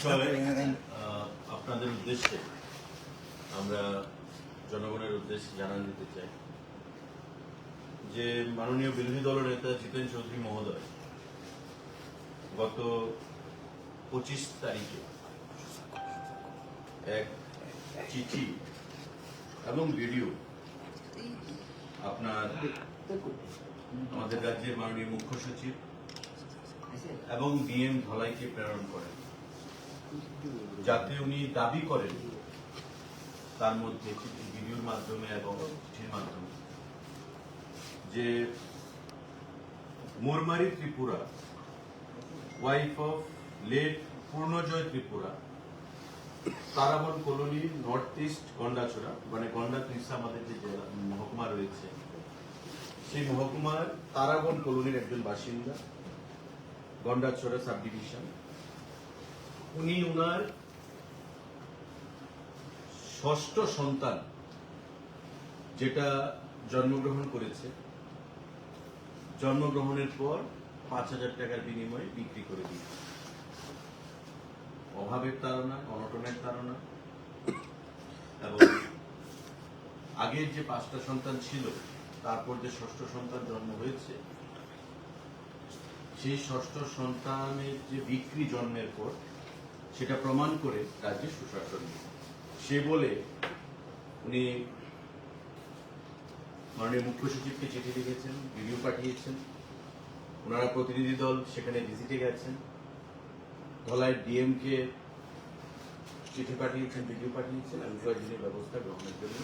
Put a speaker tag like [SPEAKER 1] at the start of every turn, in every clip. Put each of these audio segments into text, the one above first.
[SPEAKER 1] বিষয়ে আপনাদের উদ্দেশ্যে আমরা জনগণের উদ্দেশ্যে জানান দিতে চাই যে মাননীয় বিরোধী দল নেতা জিতেন চৌধুরী মহোদয় গত 25 তারিখে এক চিঠি এবং ভিডিও আপনার আমাদের রাজ্যের মাননীয় মুখ্য সচিব এবং ডিএম ধলাইকে প্রেরণ করেন, যাতে উনি দাবি করেন তার মধ্যে ভিডিওর মাধ্যমে এবং চিঠির মাধ্যমে যে Mormari Tripura, wife of late Purnajoy Tripura, Taraban colony, north east Gandacherra, মানে গন্ডা ত্রিশা আমাদের যে জেলা মহকুমা রয়েছে, সেই মহকুমার তারাবন কলোনির একজন বাসিন্দা, গন্ডাছড়া সাব ডিভিশন। উনি উনার ষষ্ঠ সন্তান যেটা জন্মগ্রহণ করেছে, জন্মগ্রহণের পর 5,000 টাকার বিনিময়ে বিক্রি করে দিয়েছে। অভাবের তাড়না, অনটনের তাড়না, এবং আগের যে 5টা সন্তান ছিল তারপর যে ষষ্ঠ সন্তান জন্ম হয়েছে, সেই ষষ্ঠ সন্তানের যে বিক্রি জন্মের পর সেটা প্রমাণ করে রাজ্যের সুশাসন সে বলে উনি মাননীয় মুখ্য সচিবকে চিঠি লিখেছেন, ভিডিও পাঠিয়েছেন। ওনারা প্রতিনিধি দল সেখানে ভিজিটে গেছেন, ধলাইয়ের ডিএম কে চিঠি পাঠিয়েছেন, ভিডিও পাঠিয়েছেন, এবং প্রয়োজনীয় ব্যবস্থা গ্রহণের জন্য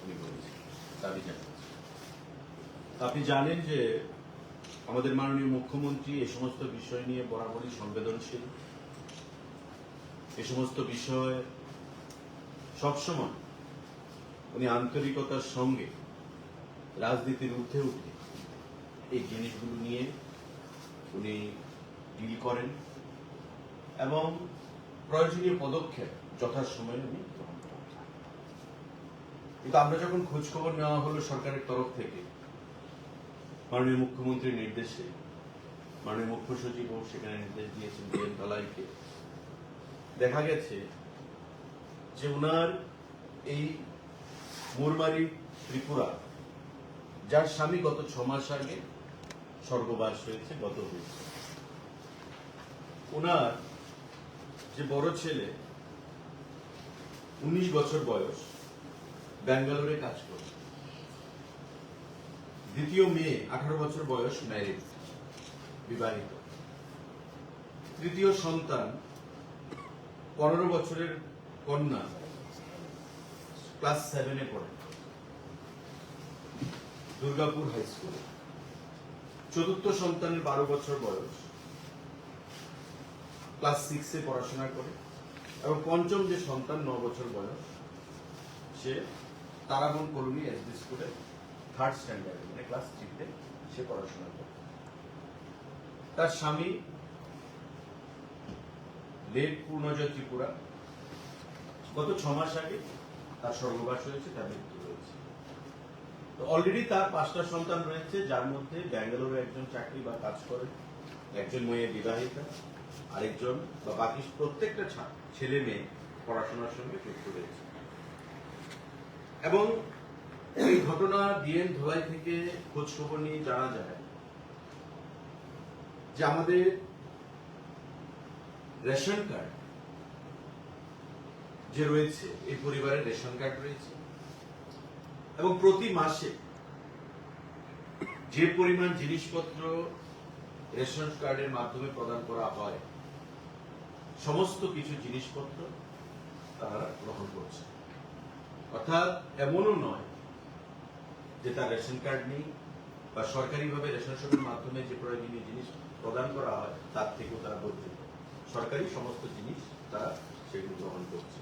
[SPEAKER 1] উনি বলেছেন, দাবি জানিয়েছেন। আপনি জানেন যে আমাদের মাননীয় মুখ্যমন্ত্রী এ সমস্ত বিষয় নিয়ে বরাবরই সংবেদনশীল। এ সমস্ত বিষয়ে সবসময় উনি আন্তরিকতার সঙ্গে রাজনীতির ঊর্ধ্বে উঠে এই জিনিসগুলো নিয়ে উনি ডিল করেন এবং প্রয়োজনীয় পদক্ষেপ যথাসময়ে উনি গ্রহণ করেন। কিন্তু আমরা যখন খোঁজখবর নেওয়া হলো সরকারের তরফ থেকে, মাননীয় মুখ্যমন্ত্রীর নির্দেশে, মাননীয় মুখ্য সচিবও সেখানে নির্দেশ দিয়েছেন ডিএম ধলাইকে, দেখা গেছে যে উনার এই মোরমারি ত্রিপুরা, যার স্বামী গত 6 মাস আগে স্বর্গবাস হয়েছে, গত হয়েছে, উনার যে বড় ছেলে 19 বছর বয়স, ব্যাঙ্গালোরে কাজ করে। দ্বিতীয় মেয়ে 18 বছর বয়স, ম্যারিড, বিবাহিত। তৃতীয় সন্তান 15 বছরের কন্যা, ক্লাস 7-এ পড়ে, দুর্গাপুর হাই স্কুলে। চতুর্থ সন্তানের 12 বছর বয়স, ক্লাস 6-এ পড়াশোনা করে, এবং পঞ্চম যে সন্তান 9 বছর বয়স, সে তারাবন কলোনি এসডি স্কুলে 3rd স্ট্যান্ডার্ডে, মানে ক্লাস 3-তে সে পড়াশোনা করে। তার স্বামী লেট পূর্ণজয় ত্রিপুরা, গত 6 মাস আগে তার স্বর্গবাস হয়েছে, তার মৃত্যু হয়েছে। তো অলরেডি তার 5টা সন্তান রয়েছে, যার মধ্যে ব্যাঙ্গালোরে একজন চাকরি বা কাজ করে, একজন মেয়ে বিবাহিতা, আরেকজন বা বাকি প্রত্যেকটা ছেলে মেয়ে পড়াশোনার সঙ্গে যুক্ত রয়েছে। এবং এই ঘটনা ডিএম ধলাই থেকে খোঁজ খবর নিয়ে জানা যায় যে আমাদের রেশন কার্ড যে রয়েছে, এই পরিবারের রেশন কার্ড রয়েছে, এবং প্রতি মাসে যে পরিমাণ জিনিসপত্র রেশন কার্ডের মাধ্যমে প্রদান করা হয়, সমস্ত কিছু জিনিসপত্র তারা গ্রহণ করছে। অর্থাৎ এমনও নয় যে তার রেশন কার্ড নেই, বা সরকারিভাবে রেশন শপের মাধ্যমে যে প্রয়োজনীয় জিনিস প্রদান করা হয় তার থেকেও তারা বঞ্চিত। সরকারি সমস্ত জিনিস তারা সেগুলো গ্রহণ করছে।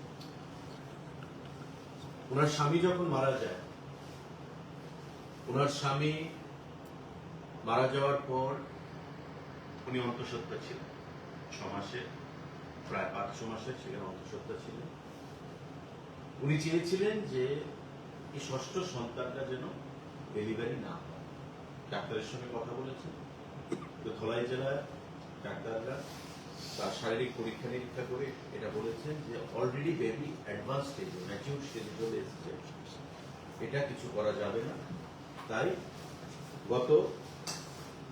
[SPEAKER 1] ওনার স্বামী যখন মারা যায়, ওনার স্বামী মারা যাওয়ার পর উনি অন্তঃসত্ত্বা ছিলেন 6 মাসে, প্রায় 5-6 মাসের ছিলেন, অন্তঃসত্ত্বা ছিলেন। উনি চেয়েছিলেন যে এই ষষ্ঠ সন্তানটা যেন ডেলিভারি না হয়। ডাক্তারের সঙ্গে কথা বলেছেন, তো ধলাই জেলার ডাক্তাররা তার শারীরিক পরীক্ষা নিরীক্ষা করে এটা বলেছেন যে অলরেডি বেবি অ্যাডভান্স স্টেজে ম্যাচিউর স্টেজে চলে এসেছে, এটা কিছু করা যাবে না। তাই গত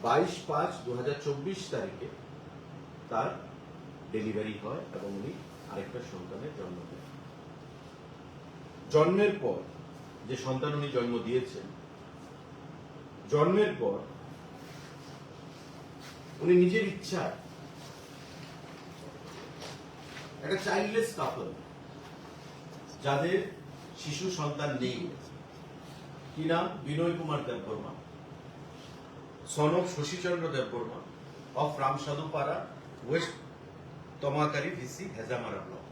[SPEAKER 1] 22/5/2024 তারিখে তার ডেলিভারি হয় এবং উনি আরেকটা সন্তানের জন্ম দেন। জন্মের পর যে সন্তান উনি জন্ম দিয়েছেন, জন্মের পর উনি নিজের ইচ্ছায় একটা চাইল্ডলেস কাপল, যাদের শিশু সন্তান নেই, কি নাম, Binoy Kumar Debbarma, son of Shashichandra Debbarma of Ramsadhupara, west Tamakari VC, Hezamara block,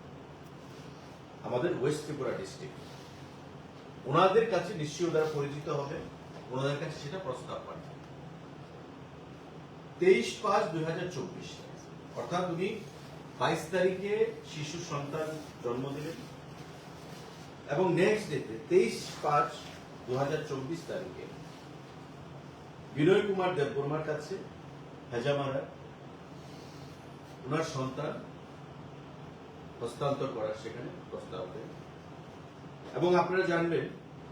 [SPEAKER 1] আমাদের ওয়েস্ট ত্রিপুরা ডিস্ট্রিক্ট। ওনাদের কাছে নিশ্চয়ই ওনারা পরিচিত হবে, ওনাদের কাছে সেটা প্রস্তাব পাঠান 23/5/2024, অর্থাৎ উনি 22 তারিখে শিশু সন্তান জন্ম দিলেন এবং নেক্সট ডেতে 23/5/2024 তারিখে বিনয় কুমার দেববর্মার কাছে হেজামারা ওনার সন্তান হস্তান্তর করার সেখানে প্রস্তাব দেন। এবং আপনারা জানবেন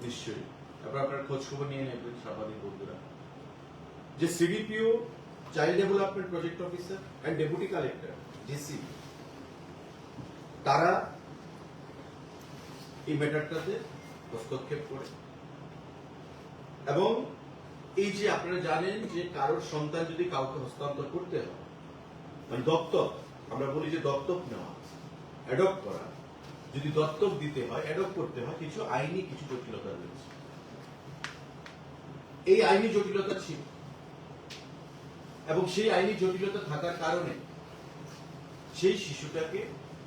[SPEAKER 1] নিশ্চয়ই, আপনার খোঁজ খবর নিয়ে নেবেন সাংবাদিক বন্ধুরা, যে CDPO, child development project officer and deputy collector DC, তারা এই ম্যাটারটাতে হস্তক্ষেপ করে। এবং এই যে আপনারা জানেন যে কারোর সন্তান যদি কাউকে হস্তান্তর করতে হয়, মানে দত্তক, আমরা বলি যে দত্তক নেওয়া, অ্যাডপ্ট করা, যদি দত্তক দিতে হয়, অ্যাডপ্ট করতে হয়, কিছু আইনি কিছু জটিলতা রয়েছে। এই আইনি জটিলতা ছিল এবং সেই আইনি জটিলতা থাকার কারণে সেই শিশুটাকে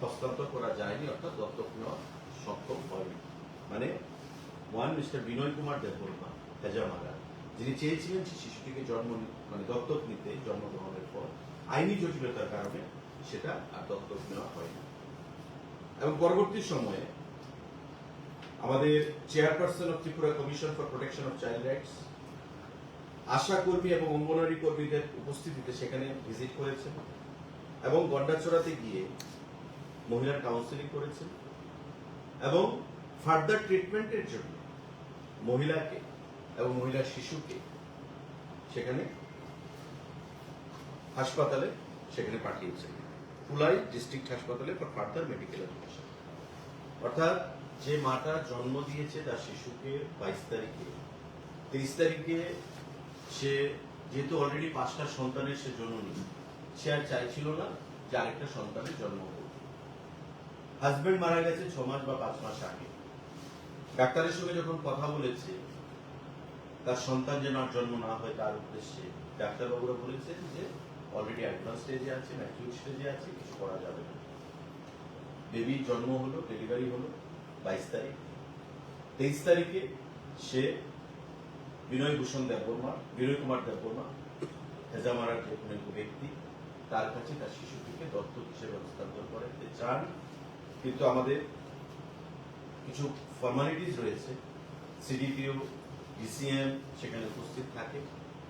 [SPEAKER 1] হস্তান্তর করা যায়নি, অর্থাৎ দত্তক নেওয়া সক্ষম হয়নি। মানে মিস্টার বিনয় কুমার দেববর্মা হেজামারা, যিনি চেয়েছিলেন সেই শিশুটিকে মানে দত্তক নিতে জন্মগ্রহণের পর, আইনি জটিলতার কারণে সেটা আর দত্তক নেওয়া হয়নি। এবং পরবর্তী সময়ে আমাদের chairperson of Tripura commission for protection of child rights ASHA কর্মী এবং অঙ্গনওয়াড়ি কর্মীদের উপস্থিতিতে সেখানে ভিজিট করেছেন এবং গন্ডাছড়াতে গিয়ে মহিলার কাউন্সিলিং করেছেন এবং ফার্দার ট্রিটমেন্টের জন্য মহিলাকে এবং মহিলার শিশুকে সেখানে হাসপাতালে সেখানে পাঠিয়েছেন, কুলাই ডিস্ট্রিক্ট হাসপাতালে ফর ফার্দার মেডিকেল এডুকেশন। অর্থাৎ যে মাটা জন্ম দিয়েছে তার শিশুকে 22 তারিখে, 23 তারিখে সে যেহেতু অলরেডি 5টা সন্তানের সে জননী, সে আর চাইছিল না যে আরেকটা সন্তানের জন্ম হোক। হাজবেন্ড মারা গেছে 6 মাস বা 5 মাস আগে। ডাক্তারের সঙ্গে যখন কথা বলেছে তার সন্তান যেন আর জন্ম না হয় তার উদ্দেশ্যে, ডাক্তারবাবুরা বলেছেন যে অলরেডি অ্যাডভান্স স্টেজে আছে, ম্যাচিউর স্টেজে আছে, কিছু করা যাবে না। বেবির জন্ম হলো, ডেলিভারি হলো 22 তারিখ। 23 তারিখে সে বিনয় কুমার দেববর্মা হেজামারার যে কোনো ব্যক্তি, তার কাছে তার শিশুটিকে দত্তক হিসেবে হস্তান্তর করতে চান। কিন্তু আমাদের কিছু ফর্মালিটিস রয়েছে, সিডিপিও, ডিসিএম সেখানে উপস্থিত থাকে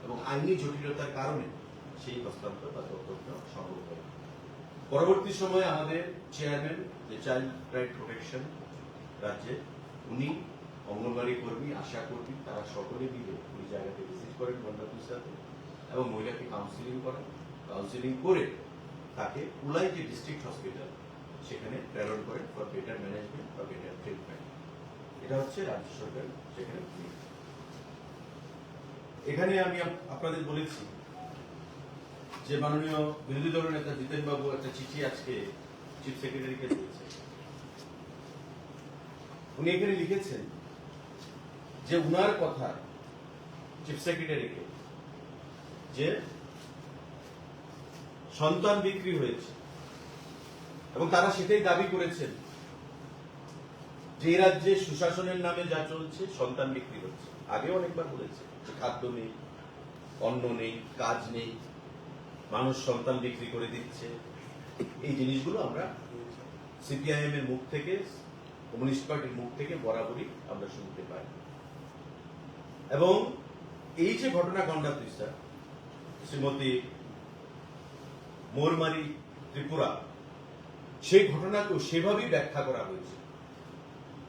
[SPEAKER 1] এবং আইনি জটিলতার কারণে সেই হস্তান্তর বা দত্তক নেওয়া সম্ভব হয়। পরবর্তী সময়ে আমাদের চেয়ারম্যান, যে চাইল্ড রাইট প্রোটেকশন রাজ্যে, উনি অঙ্গনওয়াড়ি কর্মী, আশা কর্মী, তারা সকলে মিলে ওই জায়গাতে ভিজিট করেন গন্ডাপুর সাথে এবং মহিলাকে কাউন্সিলিং করেন। কাউন্সিলিং করে তাকে কুলাই যে ডিস্ট্রিক্ট হসপিটাল সেখানে প্রেরণ করেন ফর বেটার ম্যানেজমেন্ট বা বেটার ট্রিটমেন্ট। এটা হচ্ছে রাজ্য সরকার সেখানে। এখানে আমি আপনাদের বলেছি যে মাননীয় বিরোধী দলের নেতা জিতেন বাবু একটা চিঠি আজকে চিফ সেক্রেটারিকে দিয়েছে। উনি এখানে লিখেছেন যে উনার কথা চিফ সেক্রেটারিকে, যে সন্তান বিক্রি হয়েছে এবং তারা সেটাই দাবি করেছেন যে এই রাজ্যে সুশাসনের নামে যা চলছে, সন্তান বিক্রি হচ্ছে। আগে অনেকবার বলেছে যে খাদ্য নেই, অন্ন নেই, কাজ নেই, মানুষ সন্তান বিক্রি করে দিচ্ছে। এই জিনিসগুলো আমরা সিপিআইএম এর মুখ থেকে, কমিউনিস্ট পার্টির মুখ থেকে বরাবরই আমরা শুনতে পাই। এবং এই যে ঘটনা গন্ডাপুর শ্রীমতী মোরমারি ত্রিপুরা, সেই ঘটনাকেও সেভাবেই ব্যাখ্যা করা হয়েছে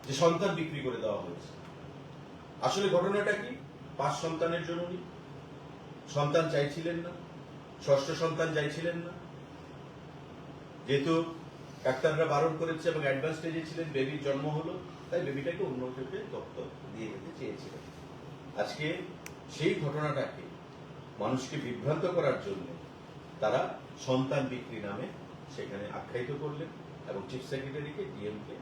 [SPEAKER 1] যে সন্তান বিক্রি করে দেওয়া হয়েছে। আসলে ঘটনাটা কি? 5 সন্তানের জননী, সন্তান চাইছিলেন না, ষষ্ঠ সন্তান চাইছিলেন না, যেহেতু ডাক্তাররা বারণ করেছে এবং অ্যাডভান্স স্টেজে ছিলেন, বেবির জন্ম হলো, তাই বেবিটাকে অন্য কেউকে দত্তক দিয়ে দিতে চেয়েছিলেন। আজকে সেই ঘটনাটাকে মানুষকে বিভ্রান্ত করার জন্য তারা সন্তান বিক্রি নামে সেখানে আখ্যায়িত করলেন এবং চিফ সেক্রেটারিকে, ডিএমকে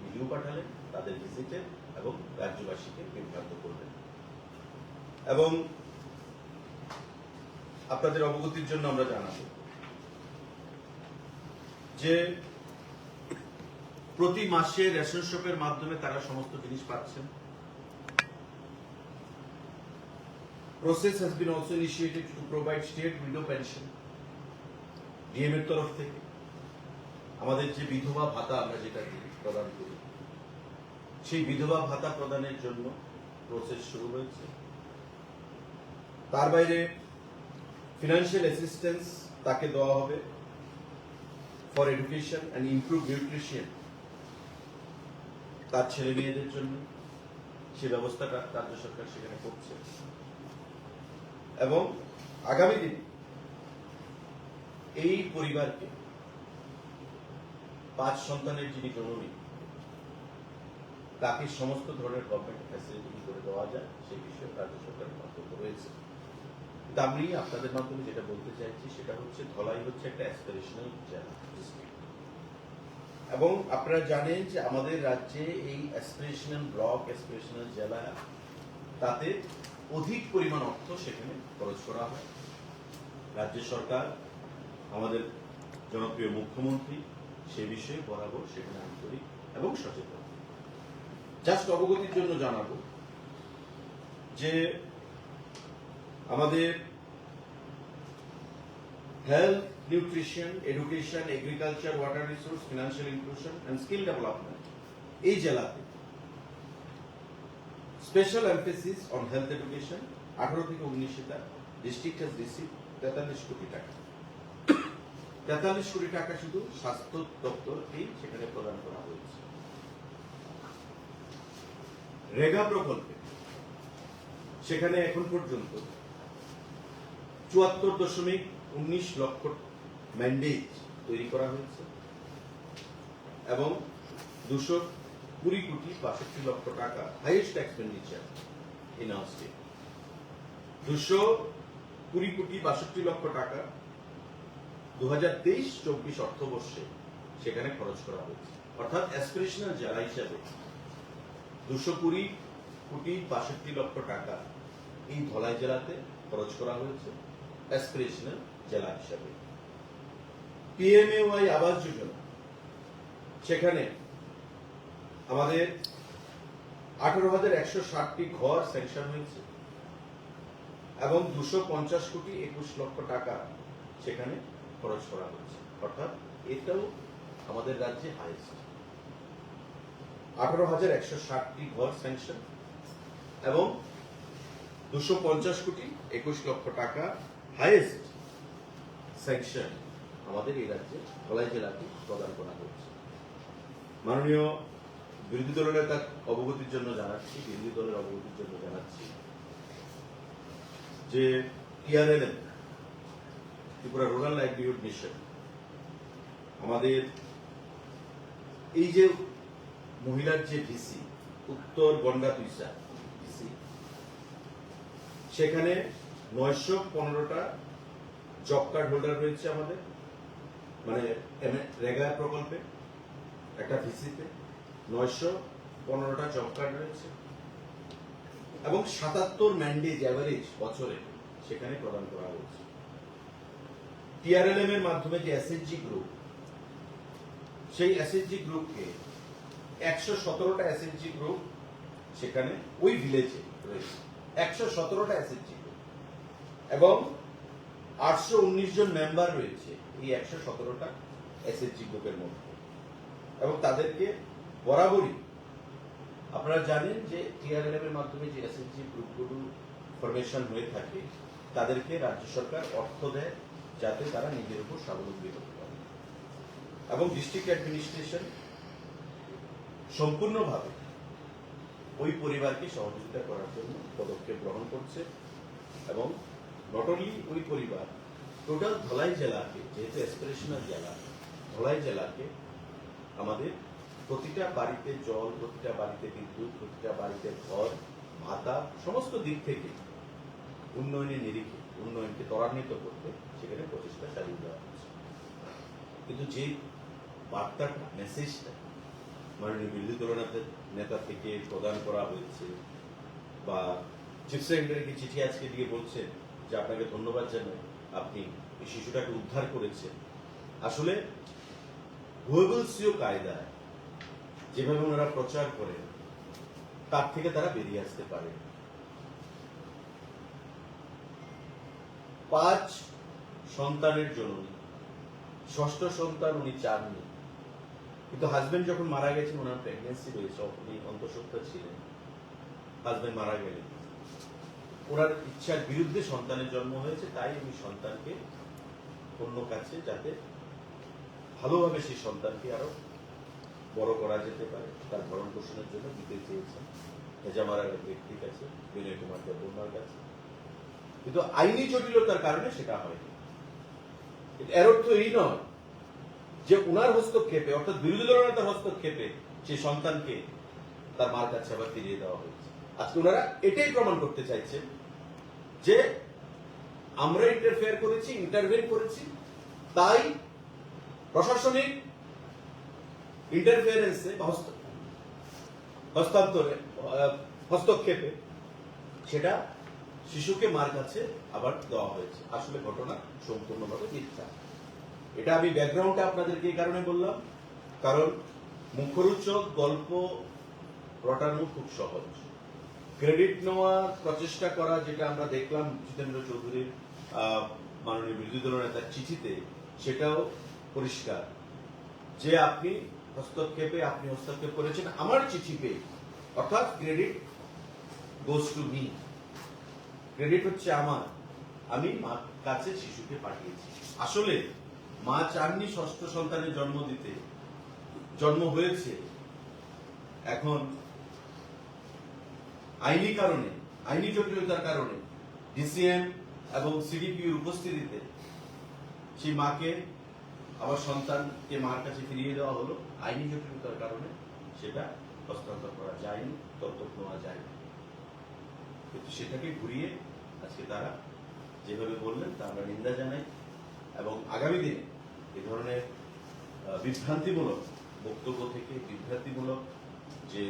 [SPEAKER 1] ভিডিও পাঠালেন তাদের ভিজিটে এবং রাজ্যবাসীকে বিভ্রান্ত করলেন। এবং আপনাদের অবগতির জন্য আমরা জানাবো যে প্রতি মাসে রেশন শপের মাধ্যমে তারা সমস্ত জিনিস পাচ্ছেন। Process has been also initiated to provide state widow pension DM এর তরফ থেকে। আমাদের যে বিধবা ভাতা আমরা যেটা প্রদান করি, সেই বিধবা ভাতা প্রদানের জন্য প্রসেস শুরু হয়েছে। তার বাইরে ফিনান্সিয়াল অ্যাসিস্ট্যান্স তাকে দেওয়া হবে for education and improve nutrition তার ছেলে মেয়েদের জন্য, সে ব্যবস্থাটা রাজ্য সরকার সেখানে করছে। এবং আগামী দিনে এই পরিবারকে 5 সন্তানের যিনি জননী, তাকে সমস্ত ধরনের গভর্নমেন্ট ফ্যাসিলিটি করে দেওয়া যায় সেই বিষয়ে রাজ্য সরকারের বক্তব্য রয়েছে। কিন্তু আমি আপনাদের মাধ্যমে যেটা বলতে চাইছি সেটা হচ্ছে, ধলাই হচ্ছে একটা অ্যাসপিরেশনাল জেলা ডিস্ট্রিক্ট, এবং আপনারা জানেন যে আমাদের রাজ্যে এই অ্যাসপিরেশনাল ব্লক, অ্যাসপিরেশনাল জেলা, তাতে অধিক পরিমাণ অর্থ সেখানে খরচ করা হয়। রাজ্য সরকার, আমাদের জনপ্রিয় মুখ্যমন্ত্রী সে বিষয়ে বরাবর সেখানে আন্তরিক এবং সচেতন। জাস্ট অবগতির জন্য জানাবো যে আমাদের health, nutrition, education, agriculture, water resource, financial inclusion and skill development, এই জেলাতে special emphasis on health education 18 থেকে 19 ডিস্ট্রিক্ট হ্যাজ রিসিভ 43 কোটি টাকা। 43 কোটি টাকা শুধু স্বাস্থ্য দপ্তরকেই সেখানে প্রদান করা হয়েছে। রেগা প্রকল্পে সেখানে এখন পর্যন্ত 74.19 লক্ষ ম্যান্ডেট তৈরি করা হয়েছে এবং 220 কোটি 62 লক্ষ টাকা highest expenditure in our state. 220 কোটি 62 লক্ষ টাকা 2023-24 অর্থবর্ষে সেখানে খরচ করা হয়েছে। অর্থাৎ অ্যাসপিরেশনাল জেলা হিসাবে 220 কোটি 62 লক্ষ টাকা এই ধলাই জেলাতে খরচ করা হয়েছে অ্যাসপিরেশনাল জেলা হিসাবে। পিএমএওয়াই আবাস যোজনা, সেখানে আমাদের 18,160টি ঘর স্যাংশন হয়েছে এবং 250 কোটি 21 লক্ষ টাকা সেখানে খরচ করা হয়েছে। অর্থাৎ এটাও আমাদের রাজ্যে হাইয়েস্ট। 18,160টি ঘর স্যাংশন এবং 250 কোটি 21 লক্ষ টাকা হাইয়েস্ট স্যাংশন আমাদের এই রাজ্যে ধলাই জেলাকে প্রদান করা হয়েছে। মাননীয় বিরোধী দলের নেতা অবগতির জন্য জানাচ্ছি, বিরোধী দলের অবগতির জন্য জানাচ্ছি যে TRLM, Tripura rural livelihood mission, আমাদের এই যে মহিলার যে ভিসি, উত্তর গন্ডা তুইসা ভিসি, সেখানে 915টা জব কার্ড হোল্ডার রয়েছে আমাদের, মানে রেগা প্রকল্পে একটা ভিসিতে 915টা জব কার্ড রয়েছে এবং 77 ম্যান্ডেজ অ্যাভারেজ বছরে সেখানে প্রদান করা হয়েছে। টিআরএলএম এর মাধ্যমে যে এসএইচজি গ্রুপ, সেই এসএইচজি গ্রুপকে 117টা এসএইচজি গ্রুপ সেখানে ওই ভিলেজে রয়েছে, 117টা এসএইচজি গ্রুপ এবং 819 জন মেম্বার রয়েছে এই 117টা এসএইচজি গ্রুপের মধ্যে। এবং তাদেরকে বরাবরই আপনারা জানেন যে টিআরএলএম এর মাধ্যমে যে এসএইচজি গ্রুপগুলো ফরমেশন হয়ে থাকে, তাদেরকে রাজ্য সরকার অর্থ দেয় যাতে তারা নিজের উপর স্বাবলম্বী হতে পারে। এবং ডিস্ট্রিক্ট অ্যাডমিনিস্ট্রেশন সম্পূর্ণভাবে ওই পরিবারকে সহযোগিতা করার জন্য পদক্ষেপ গ্রহণ করছে এবং নট অনলি ওই পরিবার, টোটাল ধলাই জেলাকে, যেহেতু অ্যাসপিরেশনাল জেলা, ধলাই জেলাকে আমাদের প্রতিটা বাড়িতে জল, প্রতিটা বাড়িতে বিদ্যুৎ, প্রতিটা বাড়িতে ঘর, ভাতা, সমস্ত দিক থেকে উন্নয়নের নিরিখে উন্নয়নকে ত্বরান্বিত করতে সেখানে প্রচেষ্টা চালিয়ে দেওয়া হচ্ছে। কিন্তু যে বার্তাটা, মেসেজটা মাননীয় বিরোধী দলনেতার নেতা থেকে প্রদান করা হয়েছে, বা চিফ সেক্রেটারিকে চিঠি আজকে দিয়ে বলছেন যে আপনাকে ধন্যবাদ জানাই, আপনি এই শিশুটাকে উদ্ধার করেছেন, আসলে গোয়েবলসীয় কায়দায় যেভাবে ওনারা প্রচার করেন তার থেকে তারা বেরিয়ে আসতে পারে। 5 সন্তানের জননী, ষষ্ঠ সন্তান উনি চাননি, কিন্তু হাজবেন্ড যখন মারা গেছেন, ওনার প্রেগনেন্সি রয়েছে, উনি অন্তঃসত্ত্বা ছিলেন, হাজবেন্ড মারা গেলেন, ওনার ইচ্ছার বিরুদ্ধে সন্তানের জন্ম হয়েছে, তাই উনি সন্তানকে অন্য কাছে, যাতে ভালোভাবে সেই সন্তানকে আরো বড় করা যেতে পারে, তার ভরণ পোষণের জন্য দিতে চেয়েছেন হেজামারার ব্যক্তির কাছে, বিনয় কুমার দেববর্মার কাছে। কিন্তু আইনি জটিলতার কারণে সেটা হয়নি। এর অর্থ এই নয় যে উনার হস্তক্ষেপে, অর্থাৎ বিরোধী দলনেতার হস্তক্ষেপে সেই সন্তানকে তার মার কাছে আবার ফিরিয়ে দেওয়া হয়েছে। আজকে ওনারা এটাই প্রমাণ করতে চাইছেন যে আমরা ইন্টারভেন করেছি, তাই প্রশাসনিক ইন্টারফিয়ারেন্সে হস্তক্ষেপে সেটা শিশুকে মার কাছে আবার দেওয়া হয়েছে। আসলে ঘটনা সম্পূর্ণভাবে মিথ্যা। এটা আমি ব্যাকগ্রাউন্ডটা আপনাদেরকে এই কারণে বললাম, কারণ মুখরোচক গল্প রটানো খুব সহজ, ক্রেডিট নেওয়ার প্রচেষ্টা করা, যেটা আমরা দেখলাম জিতেন্দ্র চৌধুরীর মাননীয় বিরোধী দলনেতার চিঠিতে, সেটাও পরিষ্কার যে আপনি হস্তক্ষেপ করেছেন আমার চিঠি পেয়ে, অর্থাৎ credit goes to me, credit হচ্ছে আমার, আমি মার কাছে শিশুকে পাঠিয়েছি। আসলে মা চাননি ষষ্ঠ সন্তানের জন্ম হয়েছে, এখন আইনি জটিলতার কারণে ডিসিএম এবং সিডিপির উপস্থিতিতে সেই মাকে আবার সন্তানকে মার কাছে ফিরিয়ে দেওয়া হলো। আইনি জটিলতার কারণে সেটা হস্তান্তর করা যায়নি, দত্তক নেওয়া যায়নি। কিন্তু সেটাকে ঘুরিয়ে আজকে তারা যেভাবে বললেন তা আমরা নিন্দা জানাই, এবং আগামী দিনে এই ধরনের বিভ্রান্তিমূলক বক্তব্য থেকে, বিভ্রান্তিমূলক যে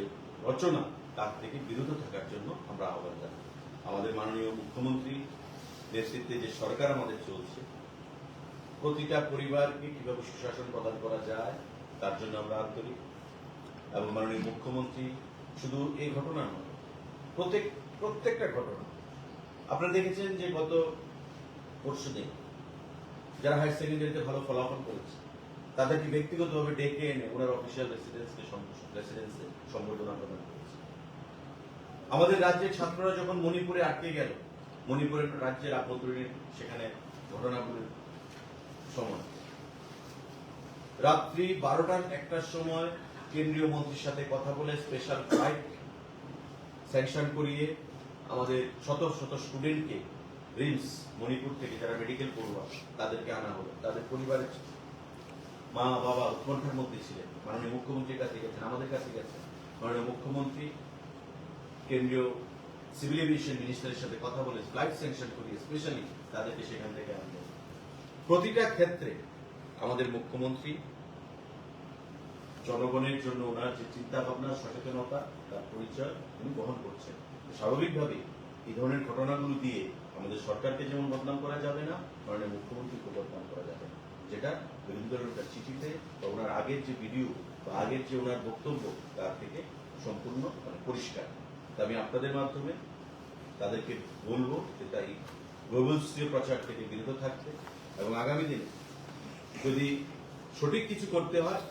[SPEAKER 1] রচনা, তার থেকে বিরত থাকার জন্য আমরা আহ্বান জানাই। আমাদের মাননীয় মুখ্যমন্ত্রী নেতৃত্বে যে সরকার আমাদের চলছে, প্রতিটা পরিবারকে কিভাবে সুশাসন প্রদান করা যায় তার জন্য আমরা আন্তরিক, এবং মাননীয় মুখ্যমন্ত্রী শুধু এই ঘটনা নয়, প্রত্যেকটা ঘটনা আপনারা দেখেছেন যে গত পরশুদিন যারা হায়ার সেকেন্ডারিতে ভালো ফলাফল করেছে তাদেরকে ব্যক্তিগতভাবে ডেকে এনে ওনার অফিসিয়াল রেসিডেন্সে সম্বর্ধনা প্রদান করেছে। আমাদের রাজ্যের ছাত্ররা যখন মণিপুরে আটকে গেল, মণিপুরের রাজ্যের আভ্যন্তরীণ সেখানে ঘটনাগুলির সময় রাত্রি 12টা-1টার সময় কেন্দ্রীয় মন্ত্রীর সাথে কথা বলে স্পেশাল ফ্লাইট স্যাংশন করিয়ে আমাদের শত শত স্টুডেন্টকে রিমস মণিপুর থেকে যারা মেডিকেল পড়ুয়া তাদেরকে আনা হলো। তাদের পরিবারের মা বাবা উৎকণ্ঠার মধ্যে ছিলেন। মাননীয় মুখ্যমন্ত্রীর কাছে গেছেন, আমাদের কাছে গেছেন। মাননীয় মুখ্যমন্ত্রী কেন্দ্রীয় সিভিল এভিয়েশন মিনিস্টারের সাথে কথা বলে ফ্লাইট স্যাংশন করিয়ে স্পেশালি তাদেরকে সেখান থেকে আনলেন। প্রতিটা ক্ষেত্রে আমাদের মুখ্যমন্ত্রী জনগণের জন্য ওনার যে চিন্তা ভাবনা, সচেতনতা, তার পরিচয় উনি বহন করছেন। স্বাভাবিকভাবে এই ধরনের ঘটনাগুলো দিয়ে আমাদের সরকারকে যেমন বদনাম করা যাবে না, মাননীয় মুখ্যমন্ত্রীকে বদনাম করা যাবে না, যেটা বিরোধী দলের চিঠিতে বা ওনার আগের যে ভিডিও বা আগের যে ওনার বক্তব্য তার থেকে সম্পূর্ণ পরিষ্কার। আমি আপনাদের মাধ্যমে তাদেরকে বলবো যে তাই গোবলসীয় প্রচার থেকে বিরত থাকতে, এবং আগামী দিনে যদি সঠিক কিছু করতে হয়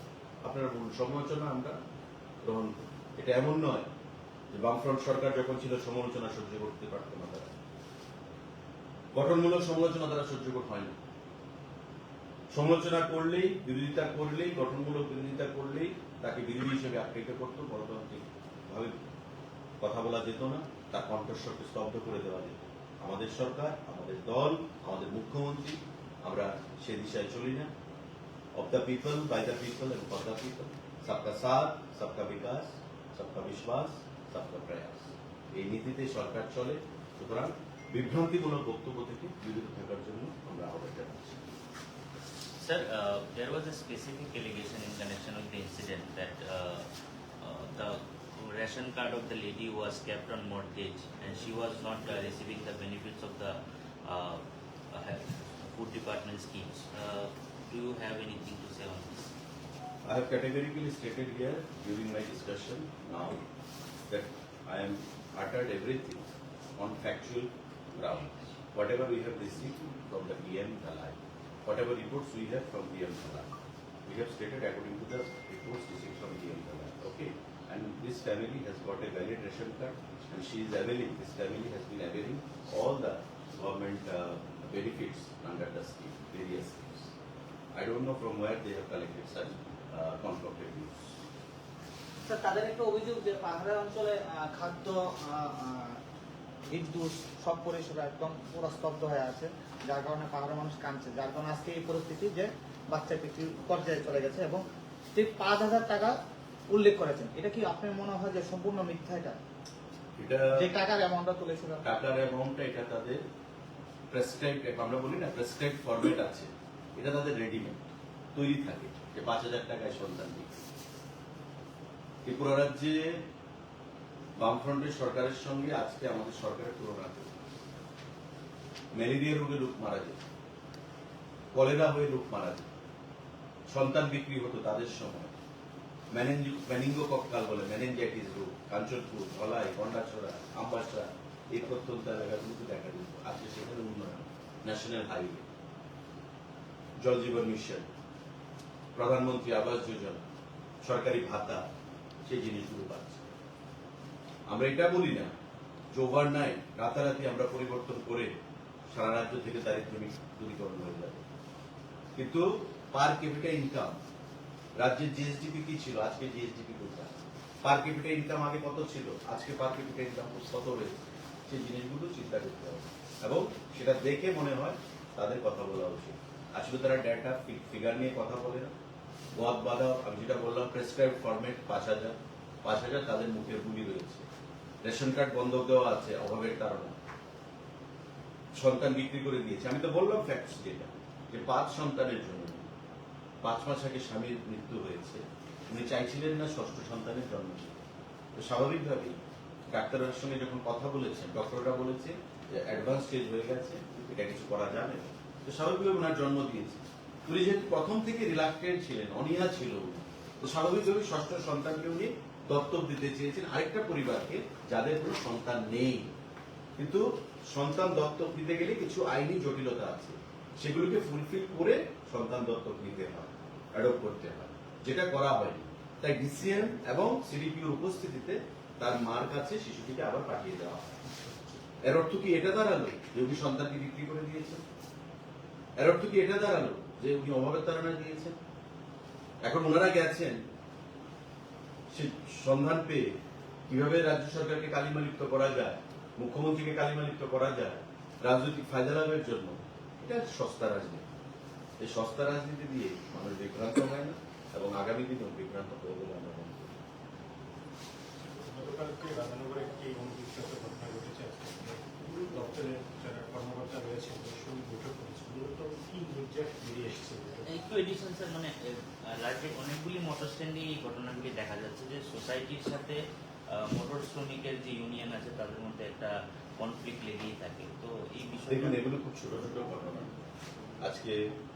[SPEAKER 1] আপনারা বলুন, সমালোচনা আমরা গ্রহণ করি। এটা এমন নয় যে বামফ্রন্ট সরকার যখন ছিল সমালোচনা সহ্য করতে পারত না, তারা গঠনমূলক সমালোচনা তারা সহ্য করতে হয় না। সমালোচনা করলেই, বিরোধিতা করলেই, গঠনমূলক বিরোধিতা করলেই তাকে বিরোধী হিসেবে আখ্যায়িত করতো, গণতান্ত্রিক ভাবে কথা বলা যেত না, তার কণ্ঠস্বরকে স্তব্ধ করে দেওয়া যেত। আমাদের সরকার, আমাদের দল, আমাদের মুখ্যমন্ত্রী, আমরা সে দিশায় চলি না। Of the people, by the people এবং ফর দ্য পিপল, সবকা সাথ, সবকা বিকাশ, সবকা বিশ্বাস, সবকা প্রয়াস, এই নীতিতে সরকার চলে। সুতরাং বিভ্রান্তিমূলক বক্তব্য থেকে বিরত থাকার জন্য আমরা আহ্বান জানাচ্ছি।
[SPEAKER 2] Sir, there was a specific allegation in connection with the incident that the ration card of the lady was kept on mortgage and she was not receiving the benefits of the food department schemes. Do you have anything to say on this?
[SPEAKER 1] I have categorically stated here during my discussion now that I am uttered everything on factual ground. Whatever we have received from the PM Dalai, whatever reports we have from PM Dalai, we have stated according to the reports received from PM Dalai. Okay, and this family has got a valid ration card, and she is availing. This family has been availing all the government benefits under the scheme, various schemes. I don't know from where they have collected such concocted news.
[SPEAKER 3] Sir, তাদের একটা অভিযোগ যে পাহাড়ের অঞ্চলে খাদ্য, বিদ্যুৎ সব পরিষেবা একদম পুরো স্তব্ধ হয়ে আছে, যার কারণে পাহাড়ের মানুষ কাঁদছে, যার কারণে আজকে এই পরিস্থিতি যে বাচ্চা বিক্রির পর্যায়ে চলে গেছে, এবং ঠিক 5,000 টাকা উল্লেখ করেছেন। এটা কি আপনার মনে হয় যে সম্পূর্ণ মিথ্যা? এটা যে টাকার অ্যামাউন্টটা তুলেছিল,
[SPEAKER 1] টাকার অ্যামাউন্টটা এটা তাদের প্রেসক্রাইব, আমরা বলি না প্রেসক্রাইব ফরম্যাট আছে, এটা তাদের রেডিমেড তৈরি থাকে যে 5,000 টাকায় সন্তান দিচ্ছে। ত্রিপুরা রাজ্যে বামফ্রন্টের সরকারের সঙ্গে আজকে আমাদের সরকারের তুলনা করে ম্যালেরিয়া রোগে লোক মারা যেত, কলেরা হয়ে লোক মারা যেত, সন্তান বিক্রি হতো তাদের সময়, মেনিঙ্গোকক্কাল বলে মেনেঞ্জাইটিস রোগ, কাঞ্চনপুর, ধলাই, গন্ডাছড়া, আমবাসা, এই প্রত্যন্ত এলাকাগুলোতে দেখা যেত। আজকে সেখানে উন্নয়ন, ন্যাশনাল হাইওয়ে, জল জীবন মিশন, প্রধানমন্ত্রী আবাস যোজনা, সরকারি ভাতা, সেই জিনিসগুলো পাচ্ছে। আমরা এটা বলি না যে ওভারনাইট রাতারাতি আমরা পরিবর্তন করে সারা রাজ্য থেকে দারিদ্র দূরীকরণ হয়ে যাবে, কিন্তু পার ক্যাপিটা ইনকাম, রাজ্যের জিএসডিপি কি ছিল, আজকে জিএসডিপি কোথায়, পার ক্যাপিটা ইনকাম আগে কত ছিল, আজকে পার ক্যাপিটা ইনকাম কত হয়েছে, সেই জিনিসগুলো চিন্তা করতে হবে এবং সেটা দেখে মনে হয় তাদের কথা বলা উচিত। আসলে তারা ডেটা ফিগার নিয়ে কথা বলে না, ওয়াদ বাধা, আমি যেটা বললাম প্রেসক্রাইব ফরম্যাট 5,000 তাদের মুখের বুলি রয়েছে, রেশন কার্ড বন্ধ দেওয়া আছে অভাবের কারণে, সন্তান বিক্রি করে দিয়েছে। আমি তো বললাম ফ্যাক্টস যেটা, যে 5 সন্তানের জন্য 5 মাস আগে স্বামীর মৃত্যু হয়েছে, উনি চাইছিলেন না ষষ্ঠ সন্তানের জন্ম দিতে। তো স্বাভাবিকভাবেই ডাক্তারের সঙ্গে যখন কথা বলেছেন, ডক্টররা বলেছে যে অ্যাডভান্স স্টেজ হয়ে গেছে, এটা কিছু করা যাবে না। তো স্বাভাবিকভাবে ওনার জন্ম দিয়েছে। উনি যেহেতু প্রথম থেকে রিলাক্টেন্ট ছিলেন, অনীহা ছিল উনি, তো স্বাভাবিকভাবে ষষ্ঠ সন্তানকে উনি দত্তক দিতে চেয়েছেন আরেকটা পরিবারকে যাদের কোনো সন্তান নেই। কিন্তু সন্তান দত্তক দিতে গেলে কিছু আইনি জটিলতা আছে, সেগুলোকে ফুলফিল করে সন্তান দত্তক নিতে হয়, অ্যাডপ্ট করতে হয়, যেটা করা হয়নি। তাই ডিসিএম এবং সিডিপিওর উপস্থিতিতে তার মার কাছে শিশুটিকে আবার পাঠিয়ে দেওয়া হয়। এর অর্থ কি এটা দাঁড়ালো যে উনি সন্তানকে বিক্রি করে দিয়েছেন? এর অর্থ কি এটা দাঁড়ালো যে উনি অভাবের তাড়না দিয়েছেন? এখন ওনারা গেছেন সে সন্ধান পেয়ে কিভাবে রাজ্য সরকারকে কালিমালিপ্ত করা যায়, মুখ্যমন্ত্রীকে কালিমালিপ্ত করা যায় রাজনৈতিক ফায়দা লাভের জন্য, এটা সস্তা রাজনীতি। এই সস্তা রাজনীতি দিয়ে মানুষ বিভ্রান্ত হয় না এবং আগামী দিনেও বিভ্রান্ত হবে বলে আমরা মনে করি।
[SPEAKER 4] গতকালকে রাধানগরে একটি অনুবিশ্বাস ঘটনা ঘটেছে, দপ্তরের যারা কর্মকর্তা রয়েছেন তাদের সঙ্গে বৈঠক করেছে, মূলত কি নির্যাস বেরিয়ে এসেছে?
[SPEAKER 2] একটু এডিশন স্যার, মানে রাজ্যের অনেকগুলি মোটর স্ট্যান্ডে এই ঘটনাগুলি দেখা যাচ্ছে যে সোসাইটির সাথে মোটর শ্রমিকের যে ইউনিয়ন আছে তাদের মধ্যে একটা কনফ্লিক্ট লেগেই থাকে। তো এই বিষয়ে
[SPEAKER 1] দেখুন, এগুলো খুব ছোট ছোট ঘটনা। আজকে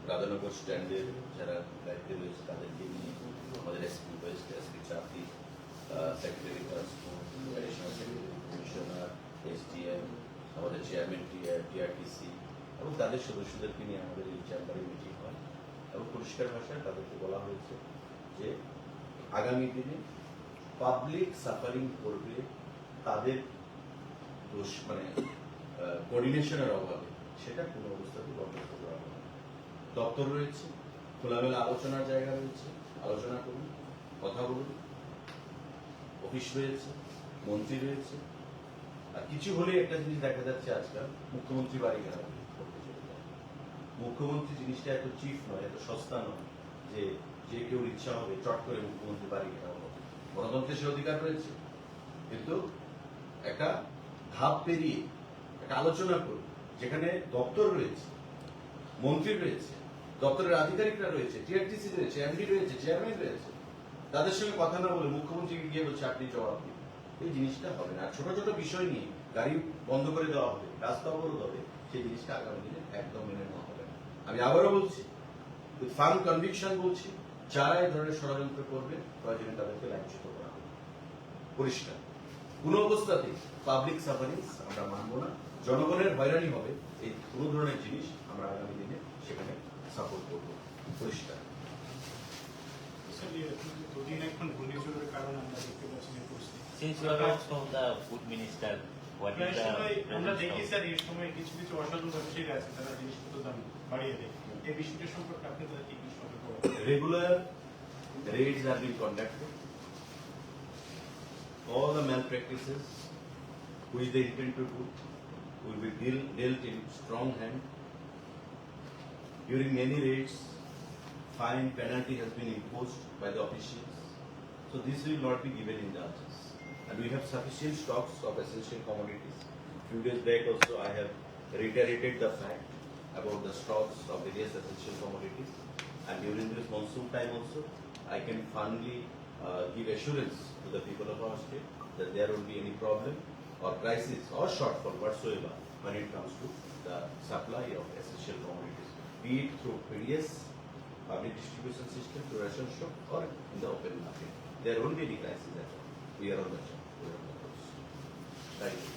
[SPEAKER 1] রাধানগর স্ট্যান্ডের যারা দায়িত্বে রয়েছে তাদেরকে নিয়ে আমাদের এসপি ওয়েস্ট, এসপি চাকরি, secretary transport, additional secretary commissioner, SDM, আমাদের চেয়ারম্যান টিআরটিসি এবং তাদের সদস্যদেরকে নিয়ে আমাদের এই চেম্বারে মিটিং হয় এবং পরিষ্কার ভাষায় তাদেরকে বলা হয়েছে যে আগামী দিনে পাবলিক সাফারিং করবে তাদের দোষ, মানে কোঅর্ডিনেশনের অভাবে, সেটা কোনো অবস্থাতেই বন্ধ করা হবে না। দপ্তর রয়েছে, খোলামেলা আলোচনার জায়গা রয়েছে, আলোচনা করুন, কথা বলুন। অফিস রয়েছে, মন্ত্রী রয়েছে, আর কিছু হলে একটা জিনিস দেখা যাচ্ছে আজকাল মুখ্যমন্ত্রী বাড়ি ঘেরাও করতে চলে যায়। মুখ্যমন্ত্রী জিনিসটা এত চিপ নয়, এত সস্তা নয় যে যে কেউ ইচ্ছা হবে চট করে মুখ্যমন্ত্রী বাড়ি ঘেরাও হবে। গণতন্ত্রের সে অধিকার রয়েছে, কিন্তু একটা ধাপ পেরিয়ে একটা আলোচনা করুন, যেখানে দপ্তর রয়েছে, মন্ত্রী রয়েছে, দপ্তরের আধিকারিকরা রয়েছে, টিআরটিসি রয়েছে, এমডি রয়েছে, চেয়ারম্যান রয়েছে, তাদের সঙ্গে কথা না বলে মুখ্যমন্ত্রীকে গিয়ে বলছে আপনি জবাব দিন। এই জিনিসটা হবে না। আর ছোট ছোট বিষয় নিয়ে গাড়ি বন্ধ করে দেওয়া হবে, রাস্তা অবরোধ হবে, সেই জিনিসটা আগামী দিনে একদম মেনে নেওয়া হবে না। আমি আবারও বলছি, উইথ ফার্ম কনভিকশন বলছি, যারা এই ধরনের ষড়যন্ত্র করবে প্রয়োজনে তাদেরকে লাঞ্ছিত করা হবে। পরিষ্কার, কোন অবস্থাতেই পাবলিক সাফারিংস আমরা মানব না। জনগণের হয়রানি হবে, এই কোন ধরনের জিনিস আমরা আগামী দিনে সেখানে সাপোর্ট করবো। পরিষ্কার।
[SPEAKER 4] স্যার, দুদিন এখন ঘূর্ণিঝড়ের কারণে আমরা দেখতে পাচ্ছি যে পরিস্থিতি
[SPEAKER 2] Since you are also the food minister, what is
[SPEAKER 4] প্রায়
[SPEAKER 2] the
[SPEAKER 4] সময় আমরা
[SPEAKER 2] present
[SPEAKER 4] দেখি
[SPEAKER 2] of-
[SPEAKER 4] স্যার এই সময় কিছু কিছু অসাধু ব্যবসায়ীরা আছে তারা জিনিসপত্র দাম বাড়িয়ে দেয়। এই বিষয়টা সম্পর্কে আপনি তাদেরকে কি সতর্ক করবেন?
[SPEAKER 1] Regular raids are being conducted. All the malpractices which they intend to do will be dealt in strong hand. During many raids, fine penalty has been imposed by the officials. So this will not be given indulgence. And we have sufficient stocks of essential commodities. Few days back also I have reiterated the fact about the stocks of various essential commodities. And during this monsoon time also, I can finally give assurance to the people of our state that there won't be any problem or crisis or shortfall whatsoever when it comes to the supply of essential commodities, be it through PDS, public distribution system, through ration shop, or in the open market. There won't be any crisis at all. We are on the job. We are on the course. Thank you.